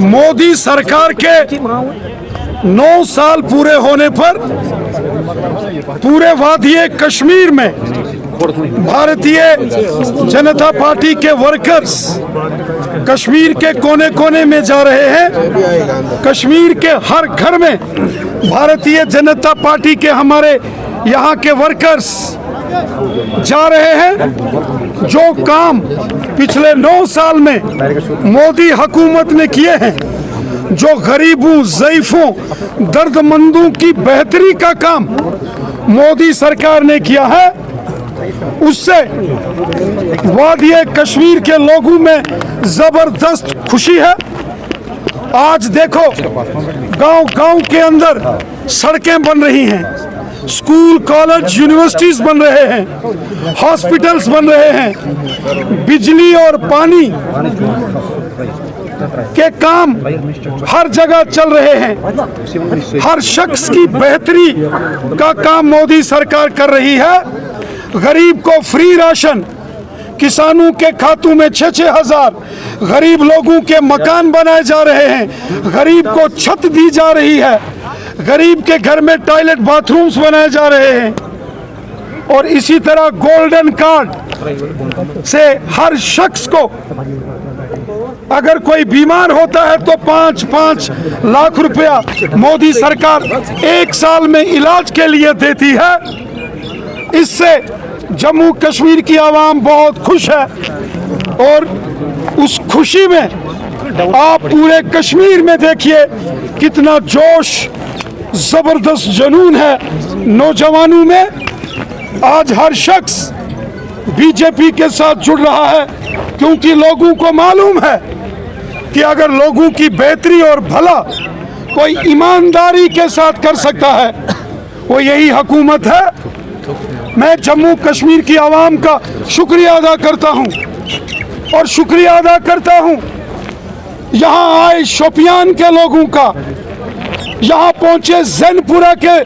मोदी सरकार के 9 साल पूरे होने पर पूरे वादी कश्मीर में भारतीय जनता पार्टी के वर्कर्स कश्मीर के कोने कोने में जा रहे हैं। कश्मीर के हर घर में भारतीय जनता पार्टी के हमारे यहाँ के वर्कर्स जा रहे हैं। जो काम पिछले 9 साल में मोदी हुकूमत ने किए हैं, जो गरीबों, ज़ईफ़ों, दर्दमंदों की बेहतरी का काम मोदी सरकार ने किया है, उससे वादी कश्मीर के लोगों में जबरदस्त खुशी है। आज देखो गांव-गांव के अंदर सड़कें बन रही हैं, स्कूल, कॉलेज, यूनिवर्सिटीज बन रहे हैं, हॉस्पिटल्स बन रहे हैं, बिजली और पानी के काम हर जगह चल रहे हैं। हर शख्स की बेहतरी का काम मोदी सरकार कर रही है। गरीब को फ्री राशन, किसानों के खातों में 6-6 हज़ार, गरीब लोगों के मकान बनाए जा रहे हैं, गरीब को छत दी जा रही है, गरीब के घर में टॉयलेट, बाथरूम्स बनाए जा रहे हैं। और इसी तरह गोल्डन कार्ड से हर शख्स को अगर कोई बीमार होता है तो 5-5 लाख रुपया मोदी सरकार 1 साल में इलाज के लिए देती है। इससे जम्मू कश्मीर की आवाम बहुत खुश है और उस खुशी में आप पूरे कश्मीर में देखिए कितना जोश, जबरदस्त जुनून है नौजवानों में। आज हर शख्स बीजेपी के साथ जुड़ रहा है क्योंकि लोगों को मालूम है कि अगर लोगों की बेहतरी और भला कोई ईमानदारी के साथ कर सकता है, वो यही हुकूमत है। मैं जम्मू कश्मीर की आवाम का शुक्रिया अदा करता हूं और शुक्रिया अदा करता हूं यहां आए शोपियान के लोगों का, यहां पहुंचे जैनपुरा के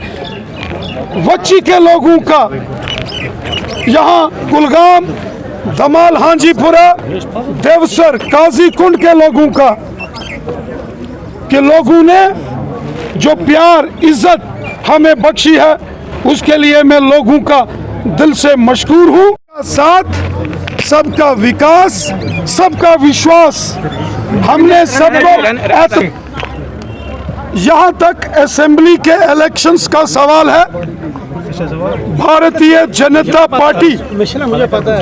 वच्ची के लोगों का, यहां कुलगाम, दमाल, हांजीपुरा, देवसर, काजी कुंड के लोगों का, कि लोगों ने जो प्यार, इज्जत हमें बख्शी है, उसके लिए मैं लोगों का दिल से मशकूर हूँ। साथ सबका विकास, सबका विश्वास, हमने सबको। यहाँ तक असेंबली के इलेक्शंस का सवाल है, भारतीय जनता पार्टी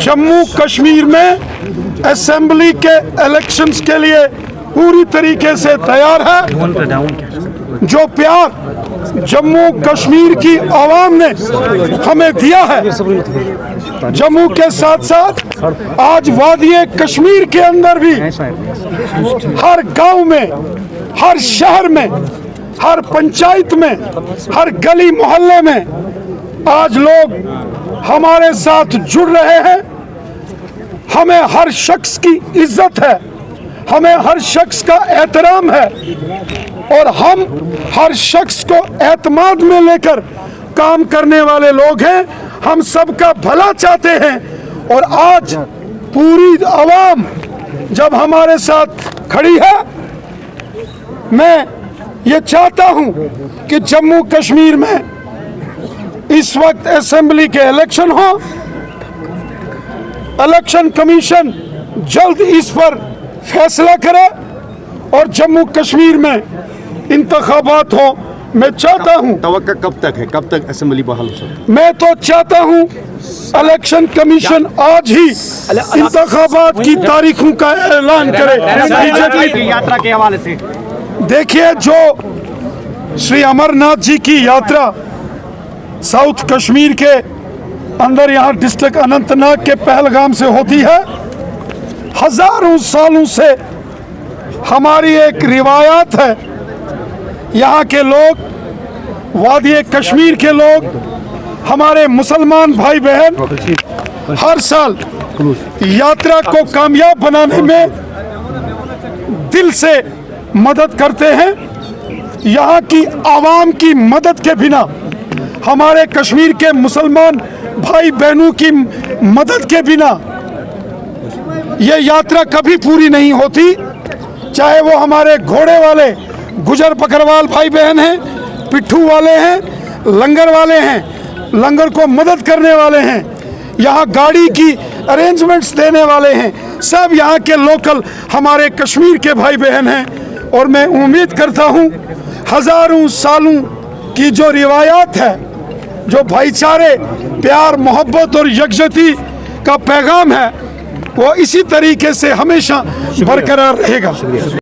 जम्मू कश्मीर में असेंबली के इलेक्शंस के लिए पूरी तरीके से तैयार है। जो प्यार जम्मू कश्मीर की आवाम ने हमें दिया है, जम्मू के साथ साथ आज वादी कश्मीर के अंदर भी हर गांव में, हर शहर में, हर पंचायत में, हर गली मोहल्ले में आज लोग हमारे साथ जुड़ रहे हैं। हमें हर शख्स की इज्जत है, हमें हर शख्स का एहतराम है और हम हर शख्स को एतमाद में लेकर काम करने वाले लोग हैं। हम सबका भला चाहते हैं और आज पूरी आवाम जब हमारे साथ खड़ी है, मैं ये चाहता हूं कि जम्मू कश्मीर में इस वक्त असेंबली के इलेक्शन हो, इलेक्शन कमीशन जल्द इस पर फैसला करे और जम्मू कश्मीर में इंतखाबात हो। मैं चाहता हूं, तवक्का कब तक है, कब तक असेंबली बहाल हो सकती है? मैं तो चाहता हूं इलेक्शन कमीशन आज ही इंतखाबात की तारीखों का ऐलान करे। बीजेपी यात्रा के हवाले से देखिए, जो श्री अमरनाथ जी की यात्रा साउथ कश्मीर के अंदर यहाँ डिस्ट्रिक्ट अनंतनाग के पहलगाम से होती है, हजारों सालों से हमारी एक रिवायत है। यहाँ के लोग, वादी कश्मीर के लोग, हमारे मुसलमान भाई बहन हर साल यात्रा को कामयाब बनाने में दिल से मदद करते हैं। यहाँ की आवाम की मदद के बिना, हमारे कश्मीर के मुसलमान भाई बहनों की मदद के बिना ये यात्रा कभी पूरी नहीं होती। चाहे वो हमारे घोड़े वाले गुजर बकरवाल भाई बहन हैं, पिट्ठू वाले हैं, लंगर वाले हैं, लंगर को मदद करने वाले हैं, यहाँ गाड़ी की अरेंजमेंट्स देने वाले हैं, सब यहाँ के लोकल हमारे कश्मीर के भाई बहन हैं। और मैं उम्मीद करता हूँ हज़ारों सालों की जो रिवायात है, जो भाईचारे, प्यार, मोहब्बत और यकजहती का पैगाम है, वो इसी तरीके से हमेशा बरकरार रहेगा।